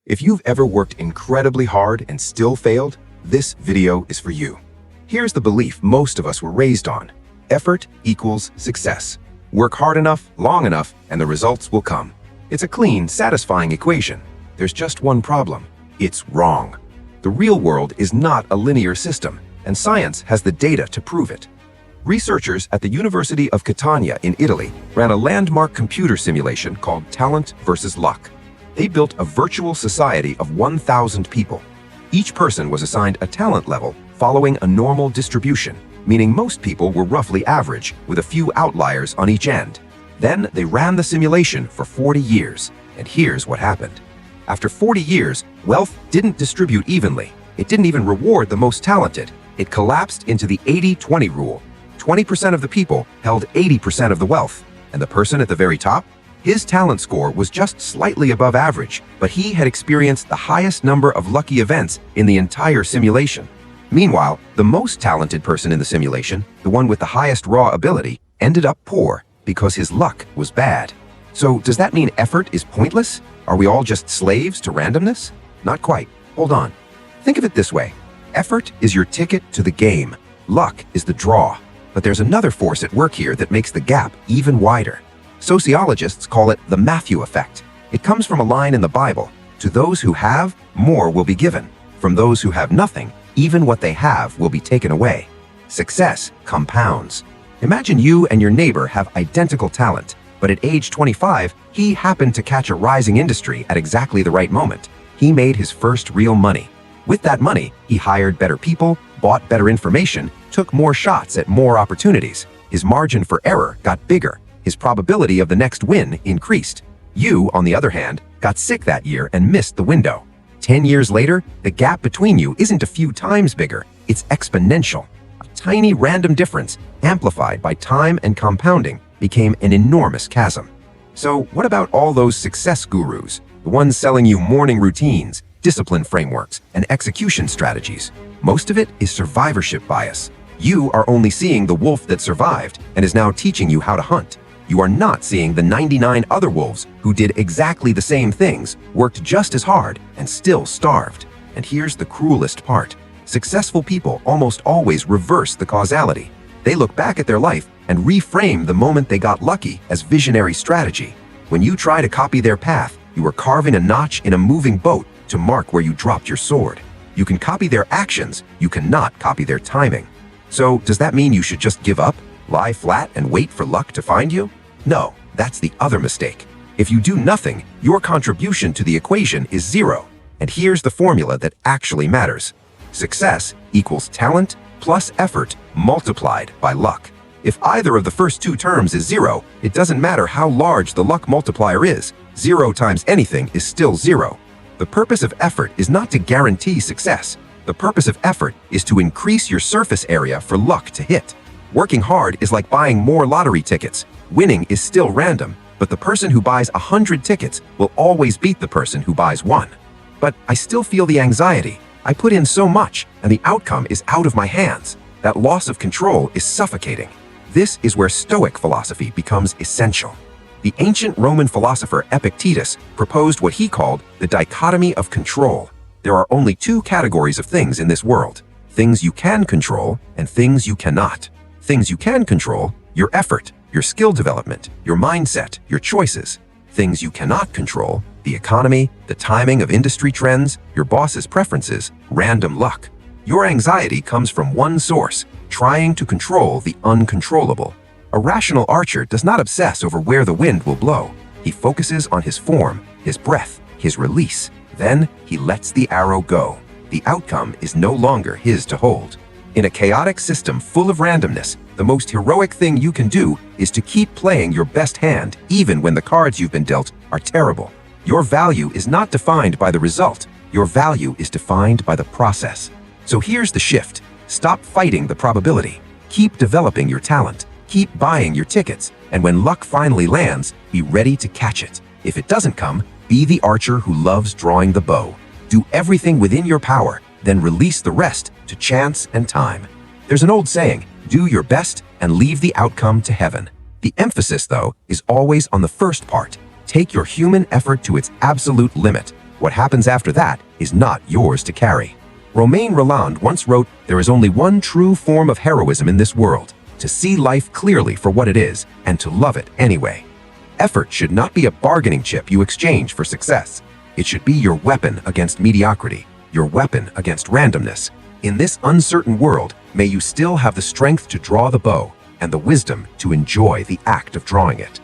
If you've ever worked incredibly hard and still failed, this video is for you. Here's the belief most of us were raised on. Effort equals success. Work hard enough, long enough, and the results will come. It's a clean, satisfying equation. There's just one problem. It's wrong. The real world is not a linear system, and science has the data to prove it. Researchers at the University of Catania in Italy ran a landmark computer simulation called Talent versus Luck. They built a virtual society of 1,000 people. Each person was assigned a talent level following a normal distribution, meaning most people were roughly average, with a few outliers on each end. Then they ran the simulation for 40 years, and here's what happened. After 40 years, wealth didn't distribute evenly. It didn't even reward the most talented. It collapsed into the 80-20 rule. 20% of the people held 80% of the wealth, and the person at the very top? His talent score was just slightly above average, but he had experienced the highest number of lucky events in the entire simulation. Meanwhile, the most talented person in the simulation, the one with the highest raw ability, ended up poor because his luck was bad. So does that mean effort is pointless? Are we all just slaves to randomness? Not quite. Hold on. Think of it this way. Effort is your ticket to the game. Luck is the draw. But there's another force at work here that makes the gap even wider. Sociologists call it the Matthew Effect. It comes from a line in the Bible: "To those who have, more will be given. From those who have nothing, even what they have will be taken away." Success compounds. Imagine you and your neighbor have identical talent, but at age 25, he happened to catch a rising industry at exactly the right moment. He made his first real money. With that money, he hired better people, bought better information, took more shots at more opportunities. His margin for error got bigger. His probability of the next win increased. You, on the other hand, got sick that year and missed the window. 10 years later, the gap between you isn't a few times bigger, it's exponential. A tiny random difference, amplified by time and compounding, became an enormous chasm. So what about all those success gurus, the ones selling you morning routines, discipline frameworks, and execution strategies? Most of it is survivorship bias. You are only seeing the wolf that survived and is now teaching you how to hunt. You are not seeing the 99 other wolves who did exactly the same things, worked just as hard, and still starved. And here's the cruelest part. Successful people almost always reverse the causality. They look back at their life and reframe the moment they got lucky as visionary strategy. When you try to copy their path, you are carving a notch in a moving boat to mark where you dropped your sword. You can copy their actions, you cannot copy their timing. So does that mean you should just give up? Lie flat and wait for luck to find you? No, that's the other mistake. If you do nothing, your contribution to the equation is zero. And here's the formula that actually matters. Success equals talent plus effort multiplied by luck. If either of the first two terms is zero, it doesn't matter how large the luck multiplier is. 0 times anything is still 0. The purpose of effort is not to guarantee success. The purpose of effort is to increase your surface area for luck to hit. Working hard is like buying more lottery tickets. Winning is still random, but the person who buys 100 tickets will always beat the person who buys 1. But I still feel the anxiety. I put in so much, and the outcome is out of my hands. That loss of control is suffocating. This is where Stoic philosophy becomes essential. The ancient Roman philosopher Epictetus proposed what he called the dichotomy of control. There are only two categories of things in this world: things you can control and things you cannot. Things you can control: your effort, your skill development, your mindset, your choices. Things you cannot control: the economy, the timing of industry trends, your boss's preferences, random luck. Your anxiety comes from one source: trying to control the uncontrollable. A rational archer does not obsess over where the wind will blow. He focuses on his form, his breath, his release. Then he lets the arrow go. The outcome is no longer his to hold. In a chaotic system full of randomness, the most heroic thing you can do is to keep playing your best hand, even when the cards you've been dealt are terrible. Your value is not defined by the result. Your value is defined by the process. So here's the shift. Stop fighting the probability. Keep developing your talent. Keep buying your tickets. And when luck finally lands, be ready to catch it. If it doesn't come, be the archer who loves drawing the bow. Do everything within your power, then release the rest to chance and time. There's an old saying, do your best and leave the outcome to heaven. The emphasis, though, is always on the first part. Take your human effort to its absolute limit. What happens after that is not yours to carry. Romain Rolland once wrote, "There is only one true form of heroism in this world, to see life clearly for what it is and to love it anyway." Effort should not be a bargaining chip you exchange for success. It should be your weapon against mediocrity, your weapon against randomness. In this uncertain world, may you still have the strength to draw the bow and the wisdom to enjoy the act of drawing it.